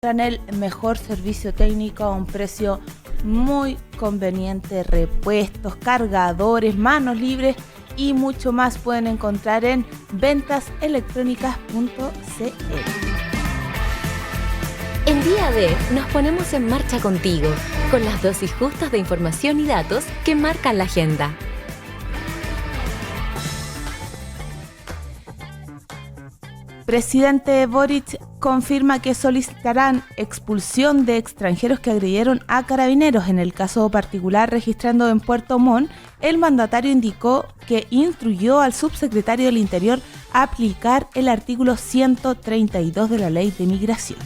el mejor servicio técnico a un precio muy conveniente, repuestos, cargadores, manos libres y mucho más pueden encontrar en ventaselectrónicas.cl. En Día D nos ponemos en marcha contigo, con las dosis justas de información y datos que marcan la agenda. Presidente Boric confirma que solicitarán expulsión de extranjeros que agredieron a carabineros. En el caso particular registrando en Puerto Montt, el mandatario indicó que instruyó al subsecretario del Interior a aplicar el artículo 132 de la Ley de Migración.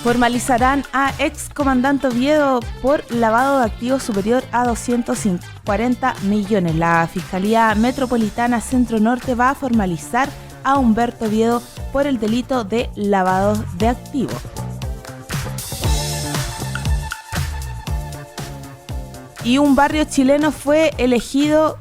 Formalizarán a excomandante Oviedo por lavado de activos superior a 240 millones. La Fiscalía Metropolitana Centro Norte va a formalizar a Humberto Oviedo por el delito de lavado de activos. Y un barrio chileno fue elegido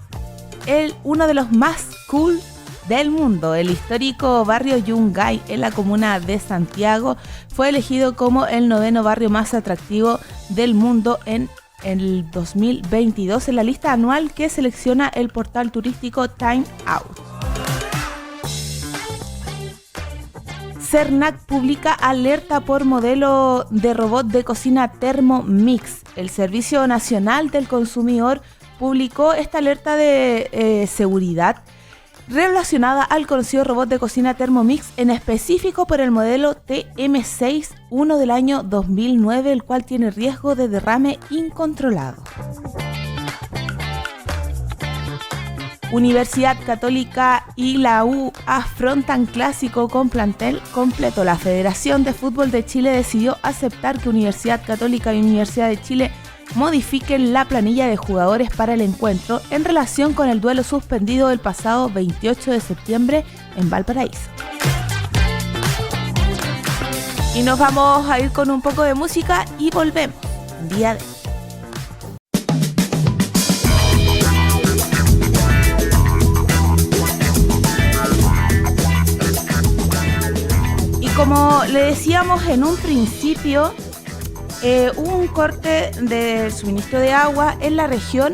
uno de los más cool del mundo. El histórico barrio Yungay en la comuna de Santiago fue elegido como el 9º barrio más atractivo del mundo en el 2022 en la lista anual que selecciona el portal turístico Time Out. Cernac publica alerta por modelo de robot de cocina Thermomix. El Servicio Nacional del Consumidor publicó esta alerta de seguridad relacionada al conocido robot de cocina Thermomix, en específico por el modelo TM6, uno del año 2009, el cual tiene riesgo de derrame incontrolado. Universidad Católica y la U afrontan clásico con plantel completo. La Federación de Fútbol de Chile decidió aceptar que Universidad Católica y Universidad de Chile modifiquen la planilla de jugadores para el encuentro en relación con el duelo suspendido el pasado 28 de septiembre en Valparaíso. Y nos vamos a ir con un poco de música y volvemos. Día de... Y como le decíamos en un principio, hubo un corte del suministro de agua en la región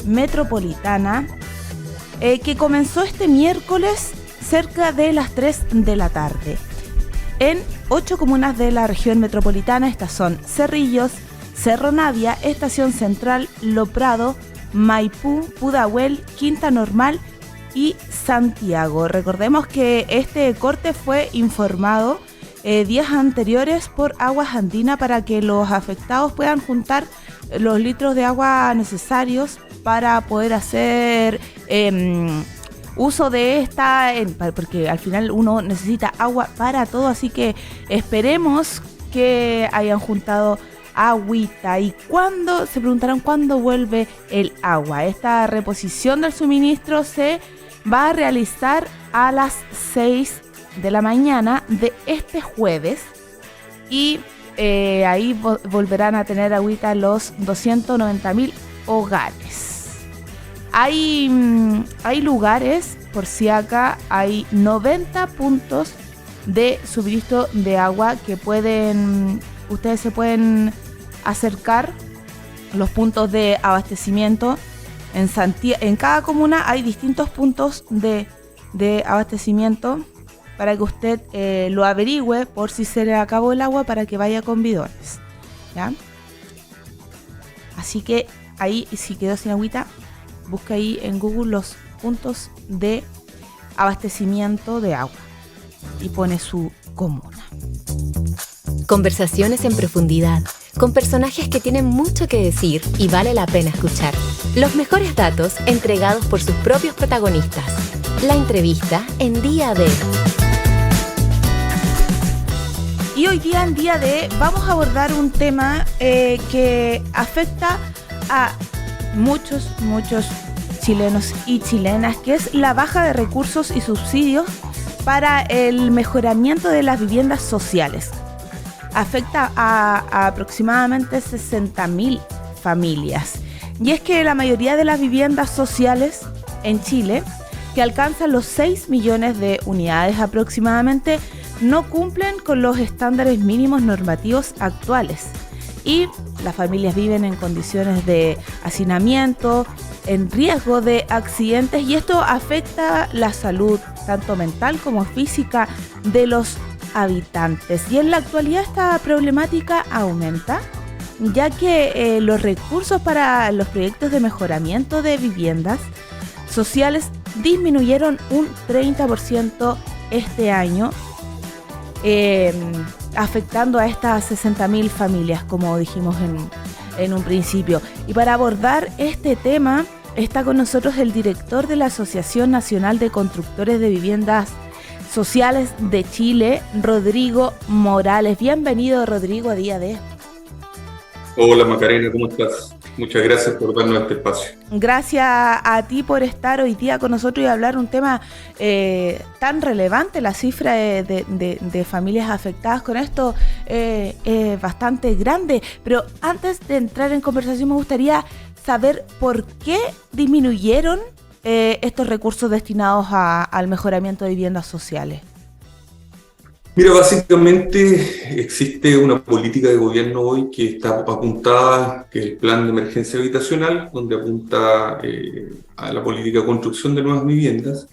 metropolitana que comenzó este miércoles cerca de las 3 de la tarde. En 8 comunas de la región metropolitana, estas son Cerrillos, Cerro Navia, Estación Central, Lo Prado, Maipú, Pudahuel, Quinta Normal y Santiago. Recordemos que este corte fue informado días anteriores por Aguas Andina para que los afectados puedan juntar los litros de agua necesarios para poder hacer uso de esta, porque al final uno necesita agua para todo, así que esperemos que hayan juntado agüita. ¿Y cuándo? Se preguntarán cuándo vuelve el agua. Esta reposición del suministro se va a realizar a las 6 de la mañana de este jueves y ahí volverán a tener agüita los 290.000 hogares. Hay lugares, por si acá, hay 90 puntos de suministro de agua que ustedes se pueden acercar, los puntos de abastecimiento. En cada comuna hay distintos puntos de abastecimiento para que usted lo averigüe por si se le acabó el agua para que vaya con bidones, ¿ya? Así que ahí, si quedó sin agüita, busca ahí en Google los puntos de abastecimiento de agua y pone su comuna. Conversaciones en profundidad, con personajes que tienen mucho que decir y vale la pena escuchar. Los mejores datos entregados por sus propios protagonistas. La entrevista en Día D. Y hoy día, en Día D, vamos a abordar un tema que afecta a muchos chilenos y chilenas, que es la baja de recursos y subsidios para el mejoramiento de las viviendas sociales. Afecta a aproximadamente 60.000 familias. Y es que la mayoría de las viviendas sociales en Chile que alcanzan los 6 millones de unidades aproximadamente, no cumplen con los estándares mínimos normativos actuales. Y las familias viven en condiciones de hacinamiento, en riesgo de accidentes, y esto afecta la salud, tanto mental como física, de los habitantes. Y en la actualidad esta problemática aumenta, ya que los recursos para los proyectos de mejoramiento de viviendas sociales disminuyeron un 30% este año, afectando a estas 60.000 familias, como dijimos en un principio. Y para abordar este tema está con nosotros el director de la Asociación Nacional de Constructores de Viviendas Sociales de Chile, Rodrigo Morales. Bienvenido, Rodrigo, a Día D. Hola Macarena, ¿cómo estás? Muchas gracias por darnos este espacio. Gracias a ti por estar hoy día con nosotros y hablar un tema tan relevante. La cifra de familias afectadas con esto es bastante grande. Pero antes de entrar en conversación me gustaría saber por qué disminuyeron estos recursos destinados al mejoramiento de viviendas sociales. Mira, básicamente existe una política de gobierno hoy que está apuntada, que es el Plan de Emergencia Habitacional, donde apunta a la política de construcción de nuevas viviendas,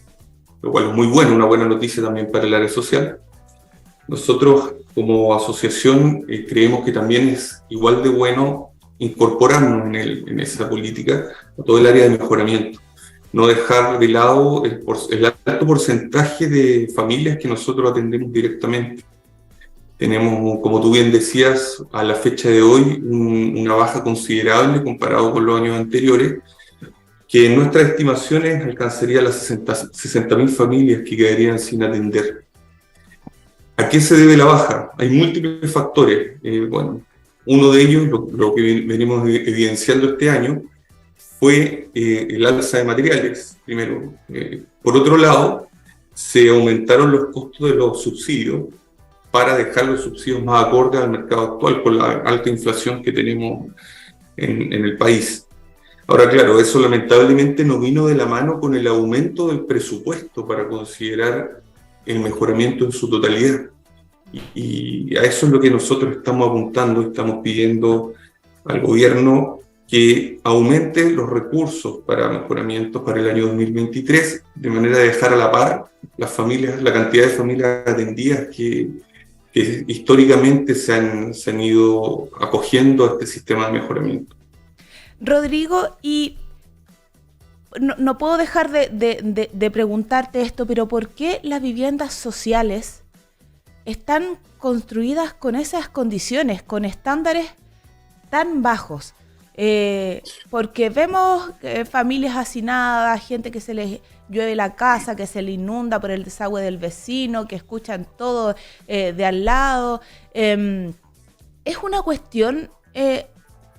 lo cual es muy bueno, una buena noticia también para el área social. Nosotros como asociación creemos que también es igual de bueno incorporarnos en esa política a todo el área de mejoramiento. No dejar de lado el alto porcentaje de familias que nosotros atendemos directamente. Tenemos, como tú bien decías, a la fecha de hoy una baja considerable comparado con los años anteriores, que en nuestras estimaciones alcanzaría las 60.000 familias que quedarían sin atender. ¿A qué se debe la baja? Hay múltiples factores. Uno de ellos, lo que venimos evidenciando este año, fue el alza de materiales, primero. Por otro lado, se aumentaron los costos de los subsidios para dejar los subsidios más acordes al mercado actual con la alta inflación que tenemos en el país. Ahora, claro, eso lamentablemente no vino de la mano con el aumento del presupuesto para considerar el mejoramiento en su totalidad. Y a eso es lo que nosotros estamos apuntando, estamos pidiendo al gobierno que aumente los recursos para mejoramientos para el año 2023, de manera de dejar a la par las familias, la cantidad de familias atendidas que históricamente se han ido acogiendo a este sistema de mejoramiento. Rodrigo, y no puedo dejar de preguntarte esto, pero ¿por qué las viviendas sociales están construidas con esas condiciones, con estándares tan bajos? Porque vemos familias hacinadas, gente que se les llueve la casa, que se le inunda por el desagüe del vecino, que escuchan todo de al lado. ¿Es una cuestión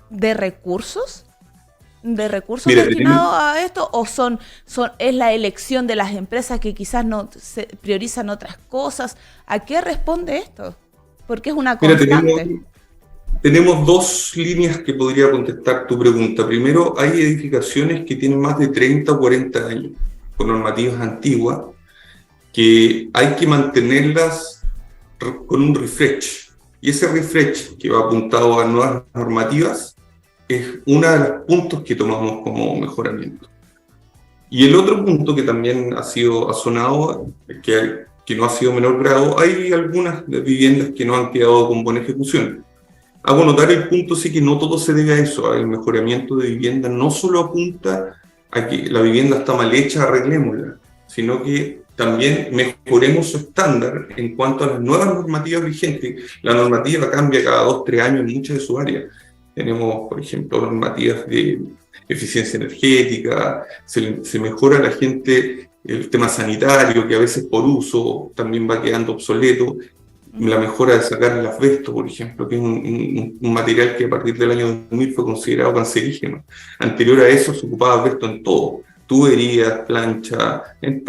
de recursos? ¿De recursos Mira, destinados a esto? ¿O es la elección de las empresas que quizás no se priorizan otras cosas? ¿A qué responde esto? Porque es una constante. Tenemos dos líneas que podría contestar tu pregunta. Primero, hay edificaciones que tienen más de 30 o 40 años, con normativas antiguas, que hay que mantenerlas con un refresh. Y ese refresh que va apuntado a nuevas normativas es uno de los puntos que tomamos como mejoramiento. Y el otro punto que también ha sonado, que no ha sido menor grado, hay algunas viviendas que no han quedado con buena ejecución. Hago notar el punto, sí, que no todo se debe a eso. El mejoramiento de vivienda no solo apunta a que la vivienda está mal hecha, arreglémosla, sino que también mejoremos su estándar en cuanto a las nuevas normativas vigentes. La normativa cambia cada 2-3 años en muchas de sus áreas. Tenemos, por ejemplo, normativas de eficiencia energética, se mejora a la gente el tema sanitario, que a veces por uso también va quedando obsoleto. La mejora de sacar el asbesto, por ejemplo, que es un material que a partir del año 2000 fue considerado cancerígeno. Anterior a eso se ocupaba asbesto en todo, tuberías, planchas, en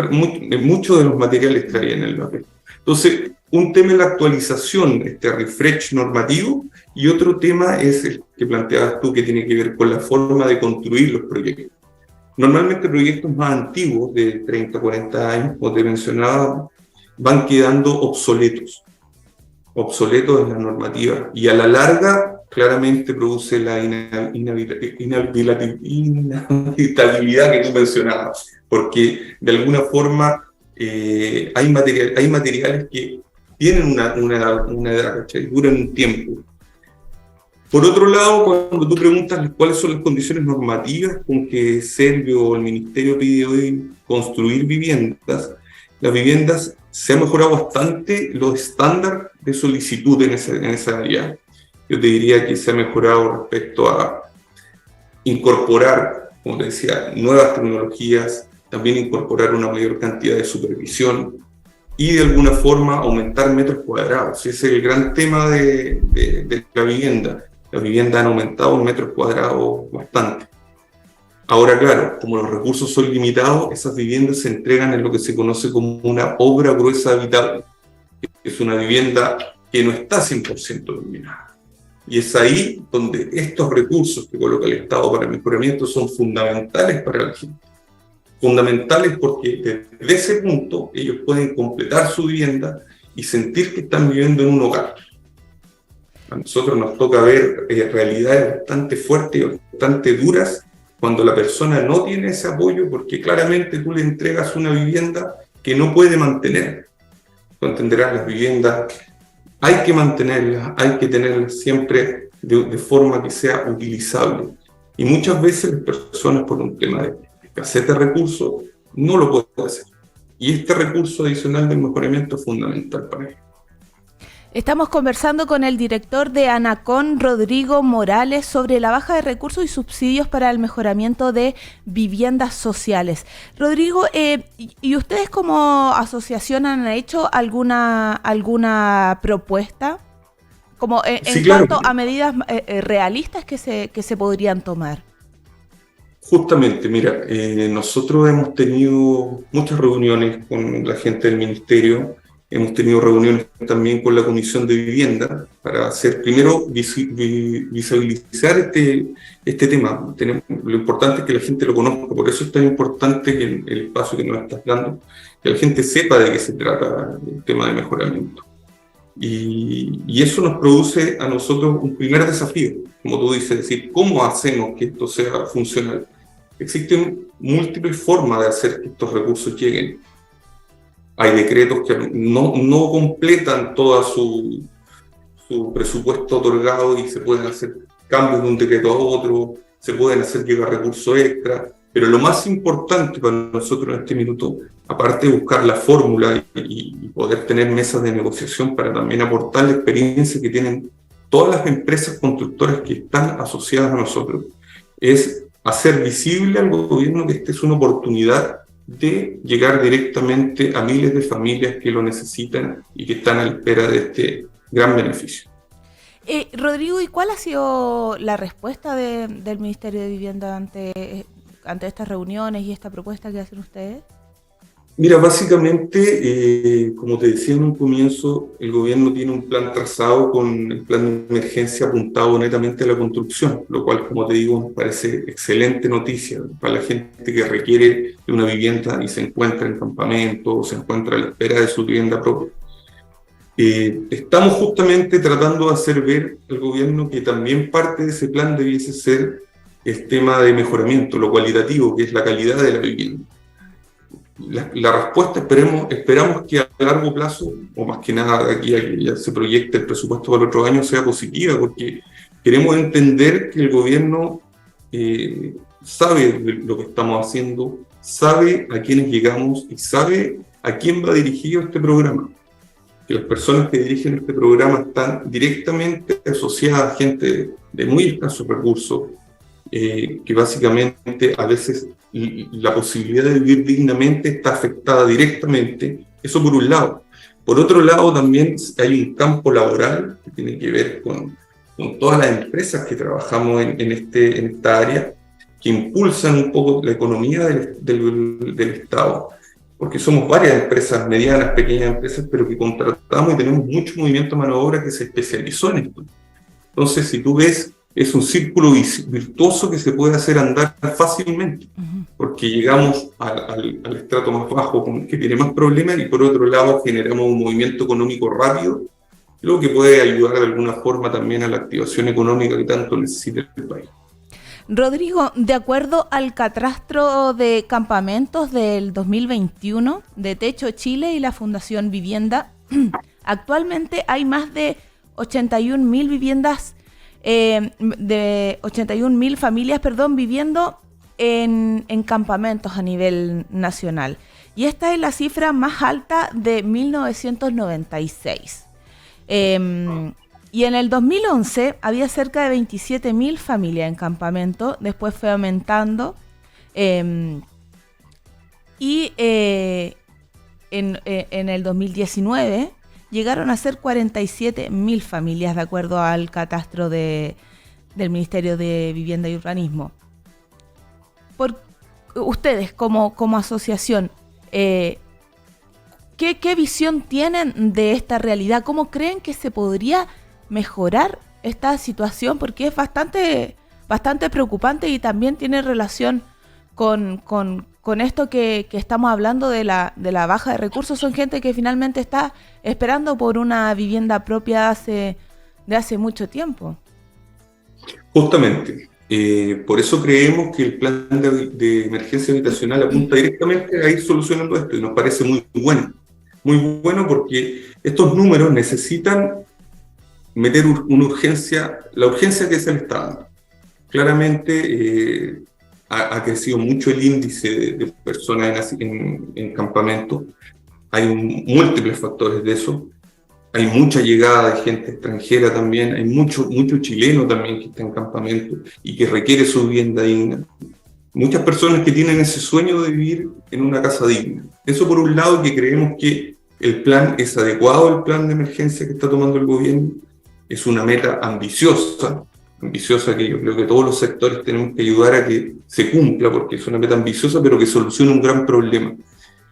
muchos de los materiales traían el asbesto. Entonces, un tema es la actualización, este refresh normativo, y otro tema es el que planteabas tú, que tiene que ver con la forma de construir los proyectos. Normalmente proyectos más antiguos, de 30, 40 años, como te mencionaba, van quedando obsoletos en la normativa, y a la larga claramente produce la inhabitabilidad que tú mencionabas, porque de alguna forma hay materiales que tienen una edad, ¿cachai? Duran un tiempo. Por otro lado, cuando tú preguntas cuáles son las condiciones normativas con que Servio o el Ministerio pide hoy construir viviendas, las viviendas se ha mejorado bastante los estándares de solicitud en esa área. Yo te diría que se ha mejorado respecto a incorporar, como te decía, nuevas tecnologías, también incorporar una mayor cantidad de supervisión y de alguna forma aumentar metros cuadrados. Ese es el gran tema de la vivienda. Las viviendas han aumentado en metros cuadrados bastante. Ahora, claro, como los recursos son limitados, esas viviendas se entregan en lo que se conoce como una obra gruesa habitable. Es una vivienda que no está 100% terminada. Y es ahí donde estos recursos que coloca el Estado para el mejoramiento son fundamentales para la gente. Fundamentales porque desde ese punto ellos pueden completar su vivienda y sentir que están viviendo en un hogar. A nosotros nos toca ver realidades bastante fuertes y bastante duras cuando la persona no tiene ese apoyo, porque claramente tú le entregas una vivienda que no puede mantener. Tú entenderás, las viviendas hay que mantenerlas, hay que tenerlas siempre de forma que sea utilizable. Y muchas veces las personas, por un tema de escasez de recursos, no lo pueden hacer. Y este recurso adicional del mejoramiento es fundamental para ello. Estamos conversando con el director de ANACON, Rodrigo Morales, sobre la baja de recursos y subsidios para el mejoramiento de viviendas sociales. Rodrigo, ¿y ustedes como asociación han hecho alguna propuesta? Como en cuanto a medidas realistas que se podrían tomar. Justamente, mira, nosotros hemos tenido muchas reuniones con la gente del Ministerio. Hemos tenido reuniones también con la Comisión de Vivienda para hacer, primero, visibilizar este tema. Lo importante es que la gente lo conozca, por eso es tan importante que el espacio que nos estás dando, que la gente sepa de qué se trata el tema de mejoramiento. Y eso nos produce a nosotros un primer desafío, como tú dices, es decir, ¿cómo hacemos que esto sea funcional? Existen múltiples formas de hacer que estos recursos lleguen. Hay decretos que no completan todo su presupuesto otorgado y se pueden hacer cambios de un decreto a otro, se pueden hacer llegar recursos extra, pero lo más importante para nosotros en este minuto, aparte de buscar la fórmula y poder tener mesas de negociación para también aportar la experiencia que tienen todas las empresas constructoras que están asociadas a nosotros, es hacer visible al gobierno que esta es una oportunidad de llegar directamente a miles de familias que lo necesitan y que están a la espera de este gran beneficio. Rodrigo, ¿y cuál ha sido la respuesta del Ministerio de Vivienda ante estas reuniones y esta propuesta que hacen ustedes? Mira, básicamente, como te decía en un comienzo, el gobierno tiene un plan trazado con el plan de emergencia apuntado netamente a la construcción, lo cual, como te digo, me parece excelente noticia para la gente que requiere de una vivienda y se encuentra en campamento o se encuentra a la espera de su vivienda propia. Estamos justamente tratando de hacer ver al gobierno que también parte de ese plan debiese ser el tema de mejoramiento, lo cualitativo, que es la calidad de la vivienda. La respuesta esperamos que a largo plazo, o más que nada de aquí a que ya se proyecte el presupuesto para el otro año, sea positiva, porque queremos entender que el gobierno sabe lo que estamos haciendo, sabe a quiénes llegamos y sabe a quién va dirigido este programa. Que las personas que dirigen este programa están directamente asociadas a gente de muy escasos recursos, que básicamente a veces la posibilidad de vivir dignamente está afectada directamente. Eso por un lado. Por otro lado, también hay un campo laboral que tiene que ver con todas las empresas que trabajamos en esta área, que impulsan un poco la economía del Estado, porque somos varias empresas, medianas, pequeñas empresas, pero que contratamos y tenemos mucho movimiento de mano de obra que se especializó en esto. Entonces, si tú ves es un círculo virtuoso que se puede hacer andar fácilmente, porque llegamos al estrato más bajo que tiene más problemas y por otro lado generamos un movimiento económico rápido, lo que puede ayudar de alguna forma también a la activación económica que tanto necesita el país. Rodrigo, de acuerdo al catastro de campamentos del 2021 de Techo Chile y la Fundación Vivienda, actualmente hay más de 81.000 viviendas, de 81.000 familias, viviendo en campamentos a nivel nacional. Y esta es la cifra más alta de 1996. Y en el 2011 había cerca de 27.000 familias en campamento, después fue aumentando. Y en el 2019 llegaron a ser 47.000 familias, de acuerdo al catastro del Ministerio de Vivienda y Urbanismo. Por ustedes, como asociación, ¿qué visión tienen de esta realidad? ¿Cómo creen que se podría mejorar esta situación? Porque es bastante preocupante y también tiene relación con esto que estamos hablando de la baja de recursos. Son gente que finalmente está esperando por una vivienda propia de hace mucho tiempo. Justamente, por eso creemos que el plan de emergencia habitacional apunta directamente a ir solucionando esto y nos parece muy bueno porque estos números necesitan meter una urgencia, la urgencia que es el Estado. Claramente ha crecido mucho el índice de personas en campamento. Hay múltiples factores de eso. Hay mucha llegada de gente extranjera también. Hay mucho chileno también que está en campamento y que requiere su vivienda digna. Muchas personas que tienen ese sueño de vivir en una casa digna. Eso por un lado, que creemos que el plan es adecuado, el plan de emergencia que está tomando el gobierno. Es una meta ambiciosa que yo creo que todos los sectores tenemos que ayudar a que se cumpla, porque es una meta ambiciosa, pero que soluciona un gran problema.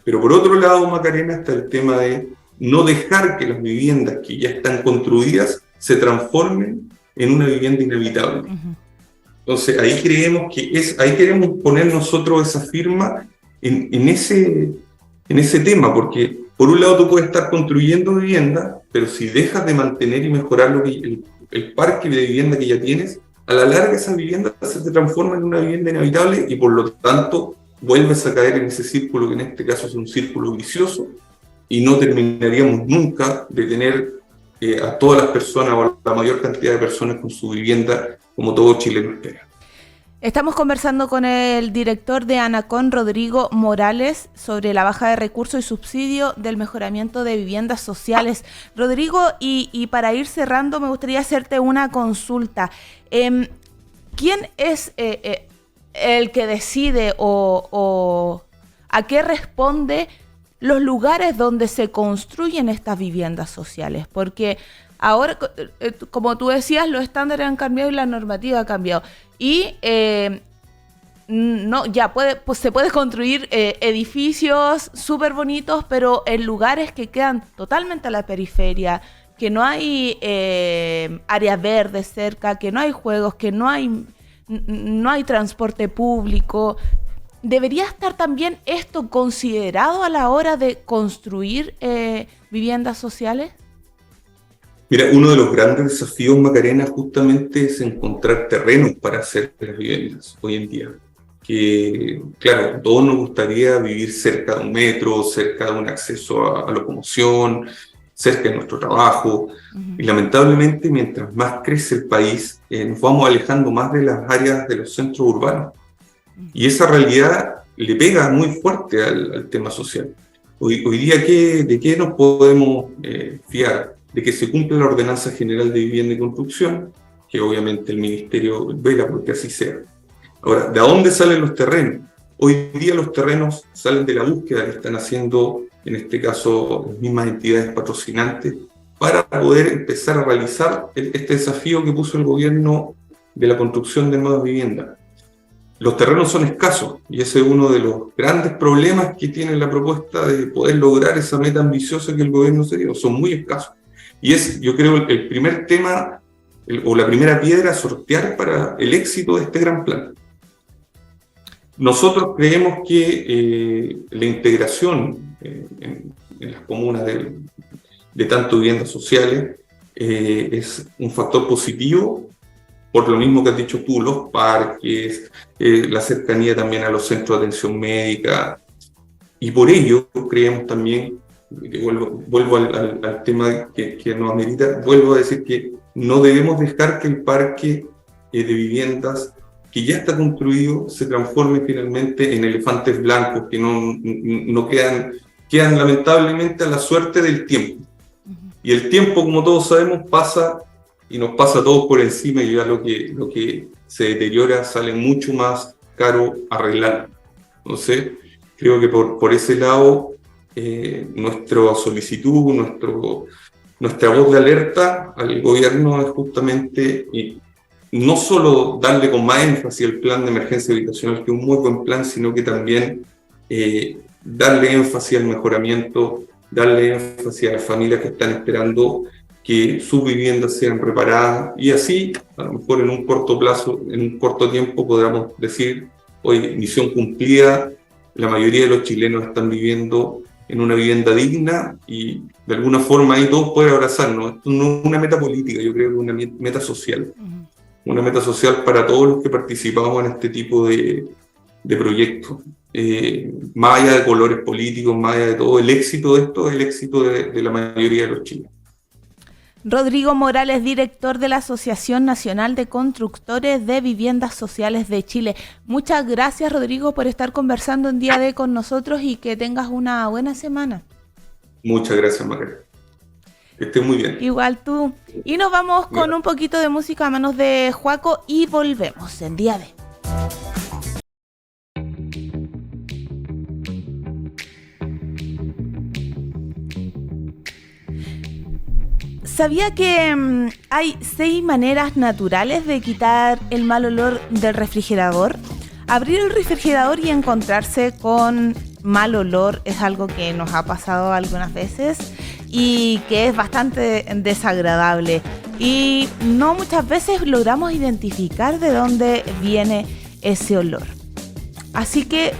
Pero por otro lado, Macarena, está el tema de no dejar que las viviendas que ya están construidas se transformen en una vivienda inhabitable. Entonces, ahí creemos ahí queremos poner nosotros esa firma en ese tema, porque por un lado tú puedes estar construyendo vivienda, pero si dejas de mantener y mejorar el parque de vivienda que ya tienes, a la larga esa vivienda se te transforma en una vivienda inhabitable y por lo tanto vuelves a caer en ese círculo que en este caso es un círculo vicioso y no terminaríamos nunca de tener a todas las personas o a la mayor cantidad de personas con su vivienda como todo chileno espera. Estamos conversando con el director de ANACON, Rodrigo Morales, sobre la baja de recursos y subsidio del mejoramiento de viviendas sociales. Rodrigo, y para ir cerrando, me gustaría hacerte una consulta. ¿Quién es el que decide o a qué responde los lugares donde se construyen estas viviendas sociales? Porque ahora, como tú decías, los estándares han cambiado y la normativa ha cambiado. Y se puede construir edificios súper bonitos, pero en lugares que quedan totalmente a la periferia, que no hay áreas verdes cerca, que no hay juegos, que no hay transporte público. ¿Debería estar también esto considerado a la hora de construir viviendas sociales? Mira, uno de los grandes desafíos, Macarena, justamente es encontrar terrenos para hacer las viviendas hoy en día. Que, claro, todos nos gustaría vivir cerca de un metro, cerca de un acceso a locomoción, cerca de nuestro trabajo. Y lamentablemente, mientras más crece el país, nos vamos alejando más de las áreas de los centros urbanos. Y esa realidad le pega muy fuerte al tema social. Hoy día, ¿de qué nos podemos fiar? De que se cumpla la Ordenanza General de Vivienda y Construcción, que obviamente el Ministerio vela porque así sea. Ahora, ¿de dónde salen los terrenos? Hoy día los terrenos salen de la búsqueda que están haciendo, en este caso, las mismas entidades patrocinantes, para poder empezar a realizar este desafío que puso el gobierno de la construcción de nuevas viviendas. Los terrenos son escasos y ese es uno de los grandes problemas que tiene la propuesta de poder lograr esa meta ambiciosa que el gobierno se dio. Son muy escasos. Y es, yo creo, el primer tema o la primera piedra a sortear para el éxito de este gran plan. Nosotros creemos que la integración en las comunas de tanto viviendas sociales es un factor positivo, por lo mismo que has dicho tú, los parques, la cercanía también a los centros de atención médica, y por ello creemos también, vuelvo al tema que nos amerita, vuelvo a decir que no debemos dejar que el parque de viviendas que ya está construido se transforme finalmente en elefantes blancos que no quedan lamentablemente a la suerte del tiempo. Y el tiempo, como todos sabemos, pasa y nos pasa a todos por encima, y ya lo que se deteriora sale mucho más caro arreglar. Entonces, creo que por ese lado, nuestra solicitud, nuestra voz de alerta al gobierno es justamente no solo darle con más énfasis el plan de emergencia habitacional, que es un muy buen plan, sino que también darle énfasis al mejoramiento, darle énfasis a las familias que están esperando que sus viviendas sean reparadas, y así, a lo mejor en un corto plazo, en un corto tiempo, podamos decir, hoy misión cumplida, la mayoría de los chilenos están viviendo en una vivienda digna, y de alguna forma ahí todos pueden abrazarnos. Esto no es una meta política, yo creo que es una meta social. Una meta social para todos los que participamos en este tipo de proyectos. Más allá de colores políticos, más allá de todo, el éxito de esto es el éxito de la mayoría de los chilenos. Rodrigo Morales, director de la Asociación Nacional de Constructores de Viviendas Sociales de Chile. Muchas gracias, Rodrigo, por estar conversando en día de con nosotros, y que tengas una buena semana. Muchas gracias, María. Que estés muy bien. Igual tú. Y nos vamos con un poquito de música a manos de Joaco y volvemos en día de. ¿Sabía que hay 6 maneras naturales de quitar el mal olor del refrigerador? Abrir el refrigerador y encontrarse con mal olor es algo que nos ha pasado algunas veces y que es bastante desagradable. Y no muchas veces logramos identificar de dónde viene ese olor. Así que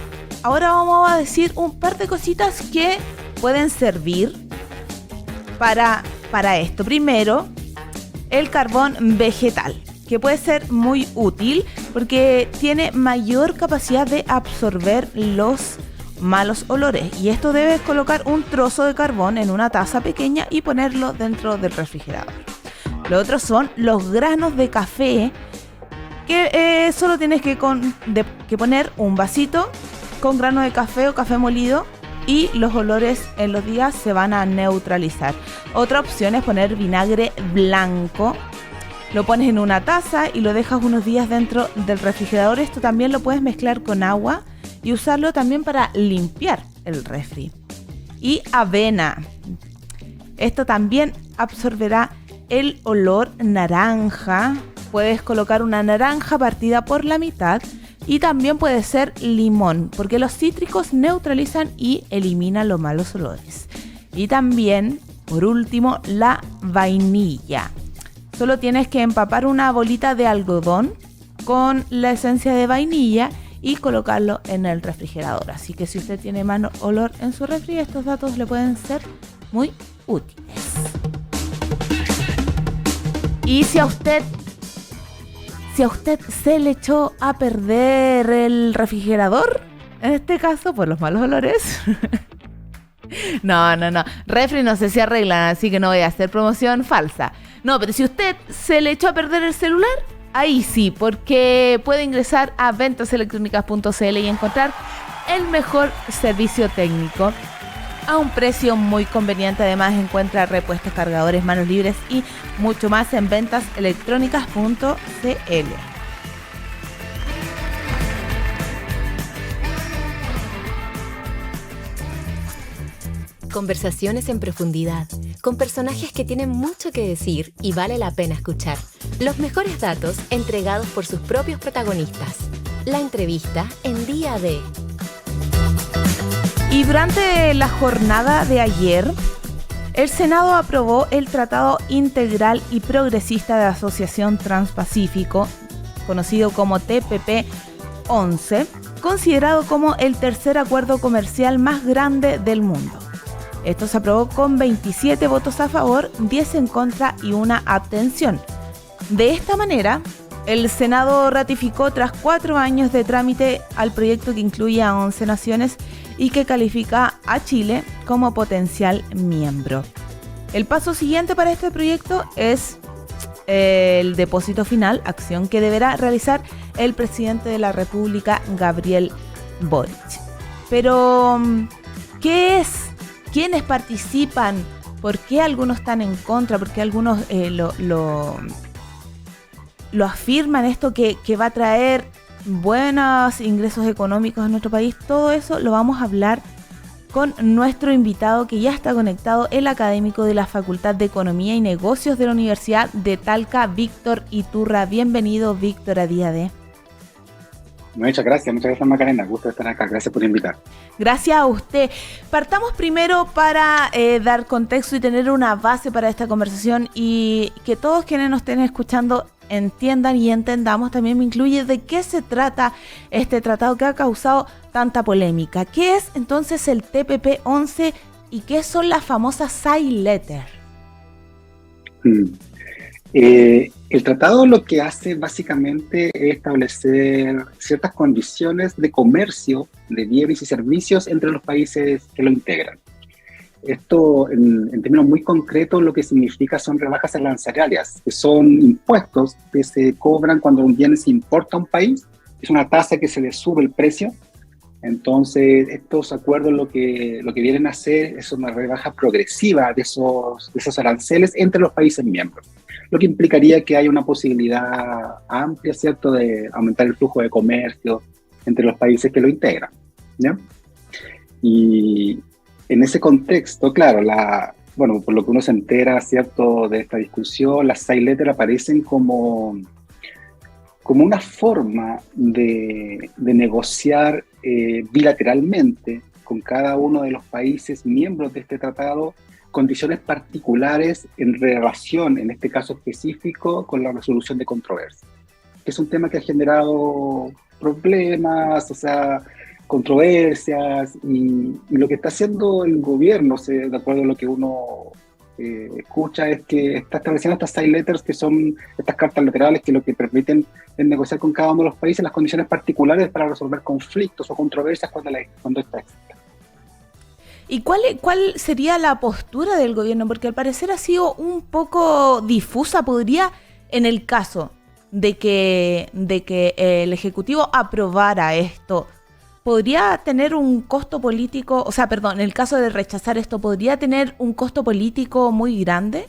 ahora vamos a decir un par de cositas que pueden servir para esto. Primero, el carbón vegetal, que puede ser muy útil porque tiene mayor capacidad de absorber los malos olores. Y esto debes colocar un trozo de carbón en una taza pequeña y ponerlo dentro del refrigerador. Lo otro son los granos de café, que solo tienes que poner un vasito con grano de café o café molido, y los olores en los días se van a neutralizar. Otra opción es poner vinagre blanco. Lo pones en una taza y lo dejas unos días dentro del refrigerador. Esto también lo puedes mezclar con agua y usarlo también para limpiar el refri. Y avena. Esto también absorberá el olor naranja. Puedes colocar una naranja partida por la mitad. Y también puede ser limón, porque los cítricos neutralizan y eliminan los malos olores. Y también, por último, la vainilla. Solo tienes que empapar una bolita de algodón con la esencia de vainilla y colocarlo en el refrigerador. Así que si usted tiene mal olor en su refri, estos datos le pueden ser muy útiles. Y si a usted se le echó a perder el refrigerador, en este caso por los malos olores, no, refri no sé si arreglan, así que no voy a hacer promoción falsa. No, pero si usted se le echó a perder el celular, ahí sí, porque puede ingresar a ventaselectronicas.cl y encontrar el mejor servicio técnico a un precio muy conveniente. Además, encuentra repuestos, cargadores, manos libres y mucho más en ventaselectronicas.cl. Conversaciones en profundidad, con personajes que tienen mucho que decir y vale la pena escuchar. Los mejores datos entregados por sus propios protagonistas. La entrevista en Día D. Y durante la jornada de ayer, El Senado aprobó el Tratado Integral y Progresista de Asociación Transpacífico, conocido como TPP-11, considerado como el tercer acuerdo comercial más grande del mundo. Esto se aprobó con 27 votos a favor, 10 en contra y una abstención. De esta manera, el Senado ratificó tras 4 años de trámite al proyecto que incluye a 11 naciones y que califica a Chile como potencial miembro. El paso siguiente para este proyecto es el depósito final, acción que deberá realizar el presidente de la República, Gabriel Boric. Pero, ¿qué es? ¿Quiénes participan? ¿Por qué algunos están en contra? ¿Por qué algunos lo afirman esto que va a traer buenos ingresos económicos en nuestro país? Todo eso lo vamos a hablar con nuestro invitado que ya está conectado, el académico de la Facultad de Economía y Negocios de la Universidad de Talca, Víctor Iturra. Bienvenido, Víctor, a Día D. Muchas gracias Macarena, gusto estar acá, gracias por invitar. Gracias a usted. Partamos primero para dar contexto y tener una base para esta conversación y que todos quienes nos estén escuchando entiendan y entendamos, también me incluye, de qué se trata este tratado que ha causado tanta polémica. ¿Qué es entonces el TPP-11 y qué son las famosas side letters? El tratado lo que hace básicamente es establecer ciertas condiciones de comercio de bienes y servicios entre los países que lo integran. Esto, en términos muy concretos, lo que significa son rebajas arancelarias, que son impuestos que se cobran cuando un bien se importa a un país. Es una tasa que se le sube el precio. Entonces, estos acuerdos lo que vienen a hacer es una rebaja progresiva de esos aranceles entre los países miembros, lo que implicaría que hay una posibilidad amplia, ¿cierto?, de aumentar el flujo de comercio entre los países que lo integran, ¿no? Y en ese contexto, claro, por lo que uno se entera, ¿cierto?, de esta discusión, las side letters aparecen como una forma de negociar bilateralmente con cada uno de los países miembros de este tratado condiciones particulares en relación, en este caso específico, con la resolución de controversias, que es un tema que ha generado problemas, controversias, y lo que está haciendo el gobierno, de acuerdo a lo que uno escucha, es que está estableciendo estas side letters, que son estas cartas laterales que lo que permiten es negociar con cada uno de los países las condiciones particulares para resolver conflictos o controversias cuando esta existe. ¿Y cuál sería la postura del gobierno? Porque al parecer ha sido un poco difusa. ¿Podría, en el caso de que el Ejecutivo aprobara esto, podría tener un costo político, en el caso de rechazar esto, ¿podría tener un costo político muy grande?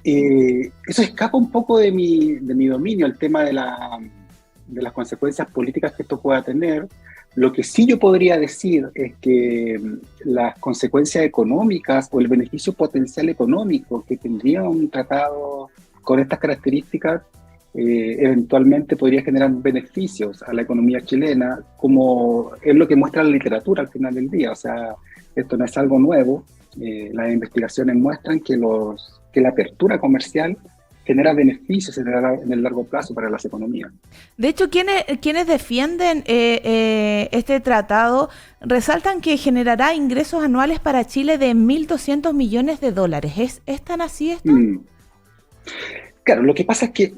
Eso escapa un poco de mi dominio, el tema de las consecuencias políticas que esto pueda tener. Lo que sí yo podría decir es que las consecuencias económicas o el beneficio potencial económico que tendría un tratado con estas características eventualmente podría generar beneficios a la economía chilena, como es lo que muestra la literatura al final del día. O sea, esto no es algo nuevo. Las investigaciones muestran que la apertura comercial genera beneficios en el largo plazo para las economías. De hecho, quienes defienden este tratado resaltan que generará ingresos anuales para Chile de 1.200 millones de dólares. ¿Es tan así esto? Claro, lo que pasa es que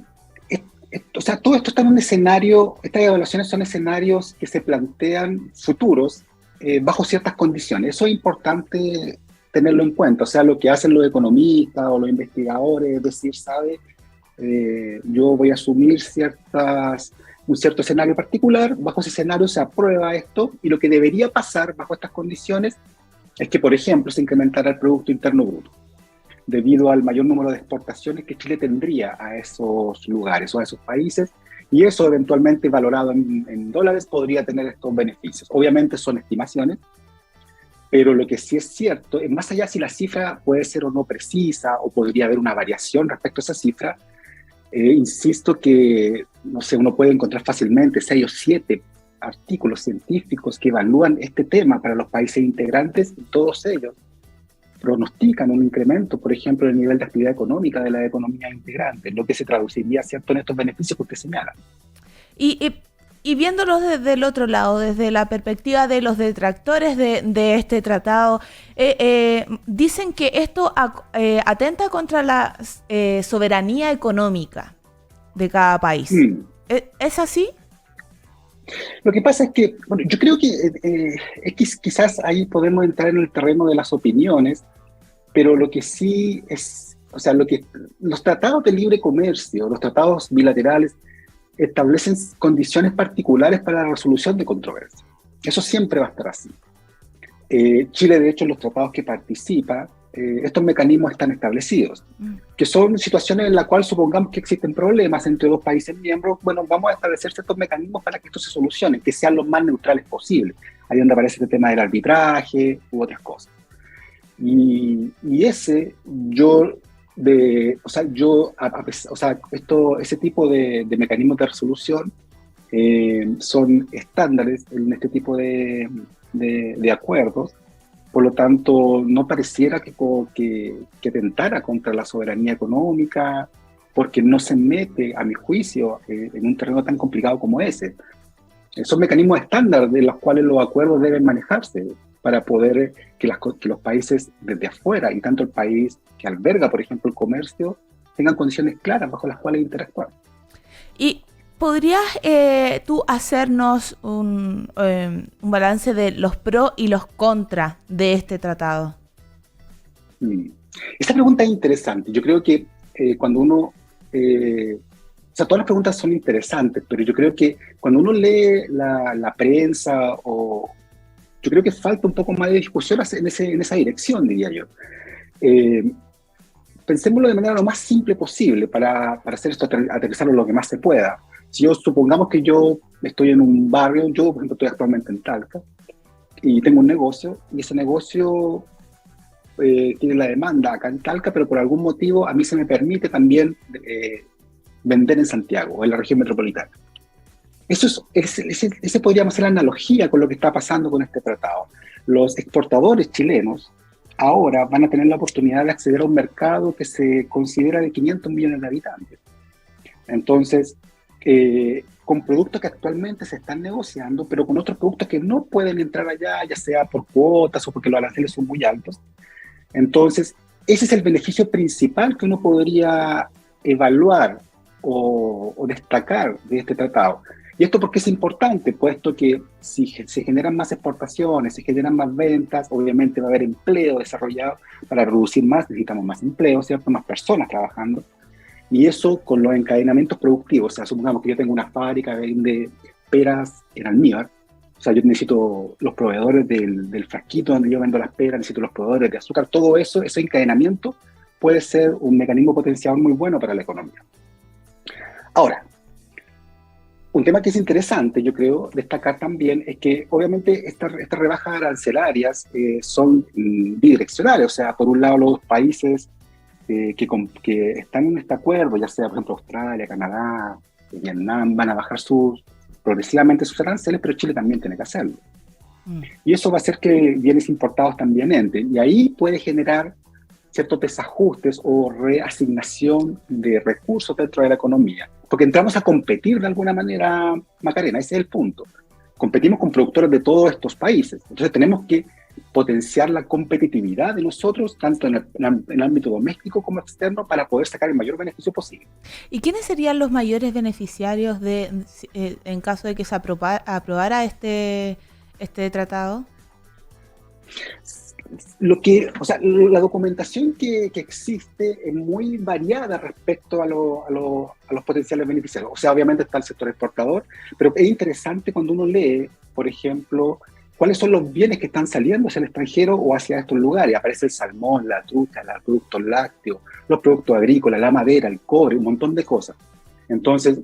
todo esto está en un escenario, estas evaluaciones son escenarios que se plantean futuros bajo ciertas condiciones. Eso es importante tenerlo en cuenta. O sea, lo que hacen los economistas o los investigadores es decir, yo voy a asumir un cierto escenario particular, bajo ese escenario se aprueba esto, y lo que debería pasar bajo estas condiciones es que, por ejemplo, se incrementara el Producto Interno Bruto, debido al mayor número de exportaciones que Chile tendría a esos lugares o a esos países, y eso eventualmente valorado en dólares podría tener estos beneficios. Obviamente son estimaciones, pero lo que sí es cierto, es más allá si la cifra puede ser o no precisa, o podría haber una variación respecto a esa cifra, insisto que, no sé, uno puede encontrar fácilmente 6 o 7 artículos científicos que evalúan este tema para los países integrantes, y todos ellos pronostican un incremento, por ejemplo, del nivel de actividad económica de la economía integrante, lo que se traduciría, ¿cierto?, en estos beneficios que usted señala. Y viéndolo desde el otro lado, desde la perspectiva de los detractores de este tratado, dicen que esto atenta contra la soberanía económica de cada país. ¿Es así? Lo que pasa es que, bueno, yo creo que quizás ahí podemos entrar en el terreno de las opiniones, pero lo que sí es, o sea, los tratados de libre comercio, los tratados bilaterales, establecen condiciones particulares para la resolución de controversias. Eso siempre va a estar así. Chile, de hecho, en los tratados que participa, estos mecanismos están establecidos, que son situaciones en las cuales supongamos que existen problemas entre dos países miembros. Bueno, vamos a establecer ciertos mecanismos para que esto se solucione, que sean los más neutrales posibles. Ahí donde aparece este tema del arbitraje u otras cosas. Y ese, ese tipo de mecanismos de resolución son estándares en este tipo de acuerdos. Por lo tanto, no pareciera que tentara contra la soberanía económica, porque no se mete, a mi juicio, en un terreno tan complicado como ese. Son mecanismos estándar de los cuales los acuerdos deben manejarse para poder que los países desde afuera, y tanto el país que alberga, por ejemplo, el comercio, tengan condiciones claras bajo las cuales interactuar. ¿Y podrías tú hacernos un balance de los pros y los contras de este tratado? Esta pregunta es interesante. Yo creo que cuando uno... todas las preguntas son interesantes, pero yo creo que cuando uno lee la prensa, yo creo que falta un poco más de discusión en esa dirección, diría yo. Pensémoslo de manera lo más simple posible para hacer esto, aterrizarlo lo que más se pueda. Si supongamos que yo estoy en un barrio, yo por ejemplo estoy actualmente en Talca, y tengo un negocio, y ese negocio tiene la demanda acá en Talca, pero por algún motivo a mí se me permite también vender en Santiago o en la región metropolitana. Ese podríamos hacer la analogía con lo que está pasando con este tratado. Los exportadores chilenos ahora van a tener la oportunidad de acceder a un mercado que se considera de 500 millones de habitantes. Entonces, con productos que actualmente se están negociando, pero con otros productos que no pueden entrar allá, ya sea por cuotas o porque los aranceles son muy altos. Entonces, ese es el beneficio principal que uno podría evaluar o destacar de este tratado. ¿Y esto por qué es importante? Puesto que si se generan más exportaciones, se generan más ventas, obviamente va a haber empleo desarrollado. Para producir más necesitamos más empleo, ¿cierto? Más personas trabajando. Y eso con los encadenamientos productivos. O sea, supongamos que yo tengo una fábrica que vende peras en almíbar. O sea, yo necesito los proveedores del frasquito donde yo vendo las peras, necesito los proveedores de azúcar. Todo eso, ese encadenamiento puede ser un mecanismo potenciador muy bueno para la economía. Ahora, un tema que es interesante, yo creo, destacar también es que obviamente estas rebajas arancelarias son bidireccionales. O sea, por un lado los países que están en este acuerdo, ya sea por ejemplo Australia, Canadá, Vietnam, van a bajar progresivamente sus aranceles, pero Chile también tiene que hacerlo. Y eso va a hacer que bienes importados también entren, y ahí puede generar ciertos desajustes o reasignación de recursos dentro de la economía, porque entramos a competir de alguna manera, Macarena, ese es el punto. Competimos con productores de todos estos países, entonces tenemos que potenciar la competitividad de nosotros, tanto en el ámbito doméstico como externo, para poder sacar el mayor beneficio posible. ¿Y quiénes serían los mayores beneficiarios en caso de que se aprobara este tratado? La documentación que existe es muy variada respecto a los potenciales beneficiarios. O sea, obviamente está el sector exportador, pero es interesante cuando uno lee, por ejemplo, cuáles son los bienes que están saliendo hacia el extranjero o hacia estos lugares. Aparece el salmón, la trucha, los productos lácteos, los productos agrícolas, la madera, el cobre, un montón de cosas. Entonces,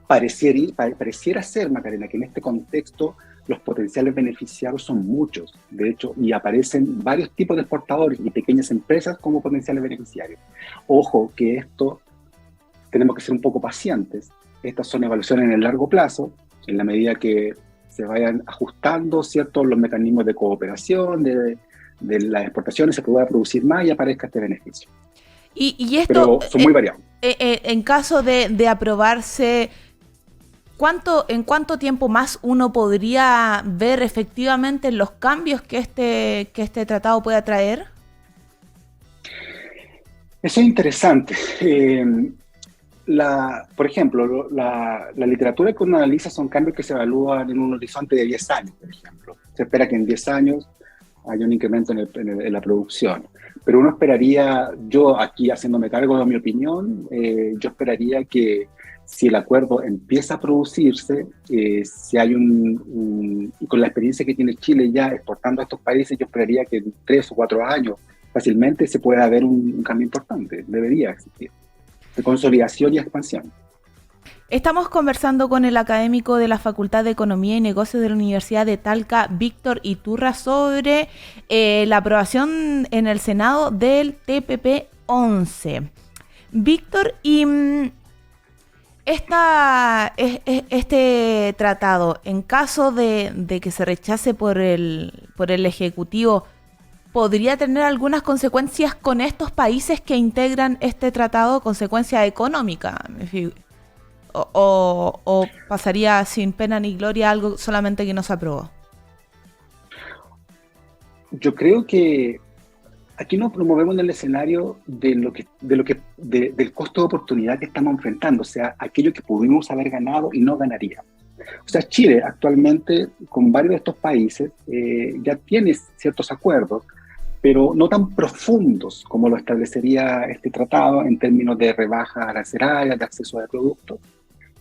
pareciera ser, Macarena, que en este contexto los potenciales beneficiarios son muchos, de hecho, y aparecen varios tipos de exportadores y pequeñas empresas como potenciales beneficiarios. Ojo, que esto tenemos que ser un poco pacientes. Estas son evaluaciones en el largo plazo, en la medida que se vayan ajustando, ¿cierto?, los mecanismos de cooperación, de las exportaciones, se pueda producir más y aparezca este beneficio. Y esto, pero son muy variados. En caso de aprobarse, ¿en cuánto tiempo más uno podría ver efectivamente los cambios que este tratado pueda traer? Eso es interesante. Por ejemplo, la literatura que uno analiza son cambios que se evalúan en un horizonte de 10 años, por ejemplo. Se espera que en 10 años haya un incremento en la producción. Pero uno esperaría, yo aquí haciéndome cargo de mi opinión, yo esperaría que si el acuerdo empieza a producirse, si hay y con la experiencia que tiene Chile ya exportando a estos países, yo esperaría que en 3 o 4 años fácilmente se pueda ver un cambio importante, debería existir, de consolidación y expansión. Estamos conversando con el académico de la Facultad de Economía y Negocios de la Universidad de Talca, Víctor Iturra, sobre la aprobación en el Senado del TPP-11. Víctor, y este tratado, en caso de que se rechace por el Ejecutivo, ¿podría tener algunas consecuencias con estos países que integran este tratado, consecuencias económicas? ¿O pasaría sin pena ni gloria algo solamente que no se aprobó? Yo creo que aquí nos movemos en el escenario del costo de oportunidad que estamos enfrentando, o sea, aquello que pudimos haber ganado y no ganaríamos. O sea, Chile actualmente, con varios de estos países, ya tiene ciertos acuerdos, pero no tan profundos como lo establecería este tratado en términos de rebaja arancelaria, de acceso a productos.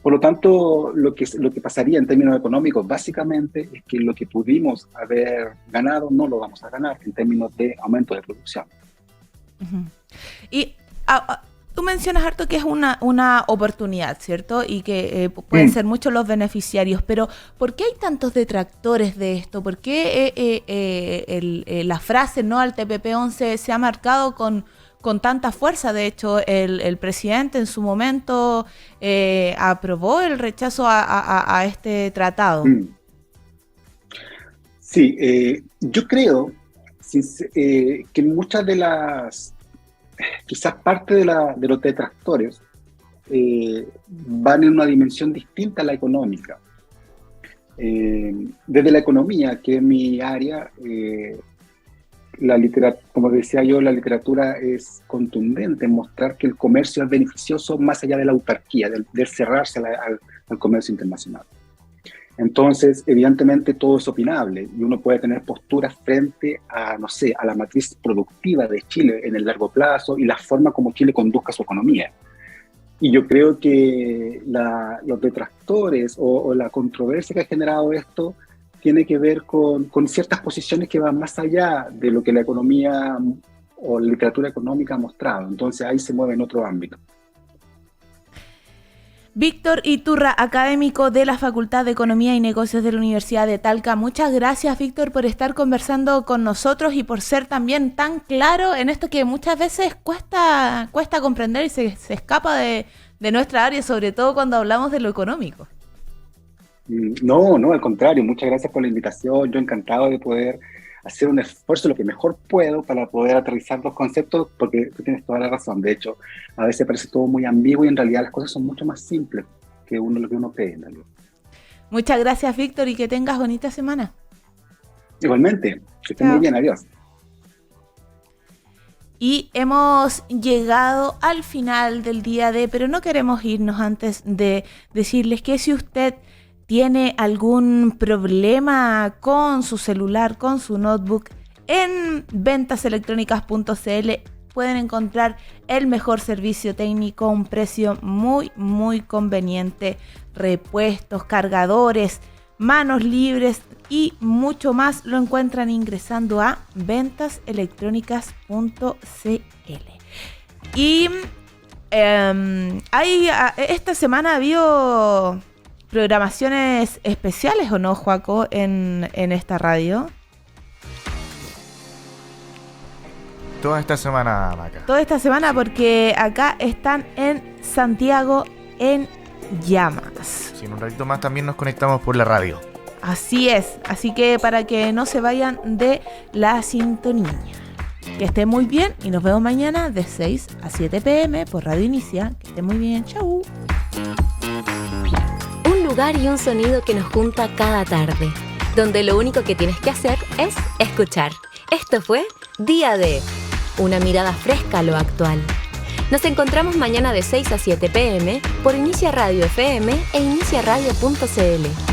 Por lo tanto, lo que pasaría en términos económicos, básicamente, es que lo que pudimos haber ganado no lo vamos a ganar en términos de aumento de producción. Uh-huh. Y tú mencionas harto que es una oportunidad, ¿cierto? Y que pueden ser muchos los beneficiarios, pero ¿por qué hay tantos detractores de esto? ¿Por qué la frase no al TPP-11 se ha marcado con tanta fuerza? De hecho, el presidente en su momento aprobó el rechazo a este tratado. Sí, yo creo que muchas de las, quizás parte de los detractores van en una dimensión distinta a la económica. Desde la economía, que es mi área, como decía yo, la literatura es contundente en mostrar que el comercio es beneficioso más allá de la autarquía, del cerrarse al comercio internacional. Entonces, evidentemente todo es opinable y uno puede tener posturas frente a, no sé, a la matriz productiva de Chile en el largo plazo y la forma como Chile conduzca su economía. Y yo creo que los detractores o la controversia que ha generado esto tiene que ver con ciertas posiciones que van más allá de lo que la economía o la literatura económica ha mostrado. Entonces ahí se mueve en otro ámbito. Víctor Iturra, académico de la Facultad de Economía y Negocios de la Universidad de Talca. Muchas gracias, Víctor, por estar conversando con nosotros y por ser también tan claro en esto que muchas veces cuesta comprender y se escapa de nuestra área, sobre todo cuando hablamos de lo económico. No, al contrario, muchas gracias por la invitación. Yo encantado de poder hacer un esfuerzo lo que mejor puedo para poder aterrizar los conceptos, porque tú tienes toda la razón. De hecho, a veces parece todo muy ambiguo y en realidad las cosas son mucho más simples que lo que uno cree en realidad. Muchas gracias, Víctor, y que tengas bonita semana. Igualmente, que estés muy bien, adiós. Y hemos llegado al final del día pero no queremos irnos antes de decirles que si usted tiene algún problema con su celular, con su notebook, en ventaselectronicas.cl pueden encontrar el mejor servicio técnico a un precio muy, muy conveniente. Repuestos, cargadores, manos libres y mucho más lo encuentran ingresando a ventaselectronicas.cl. Y esta semana ha habido programaciones especiales, ¿o no, Joaco, en esta radio? Toda esta semana, Maca. Toda esta semana, porque acá están en Santiago en llamas. Sí, en un ratito más también nos conectamos por la radio. Así es, así que para que no se vayan de la sintonía. Que estén muy bien y nos vemos mañana de 6 a 7 p.m. por Radio Inicia. Que estén muy bien, chau. Un lugar y un sonido que nos junta cada tarde, donde lo único que tienes que hacer es escuchar. Esto fue Día D, una mirada fresca a lo actual. Nos encontramos mañana de 6 a 7 p.m. por Inicia Radio FM e iniciaradio.cl.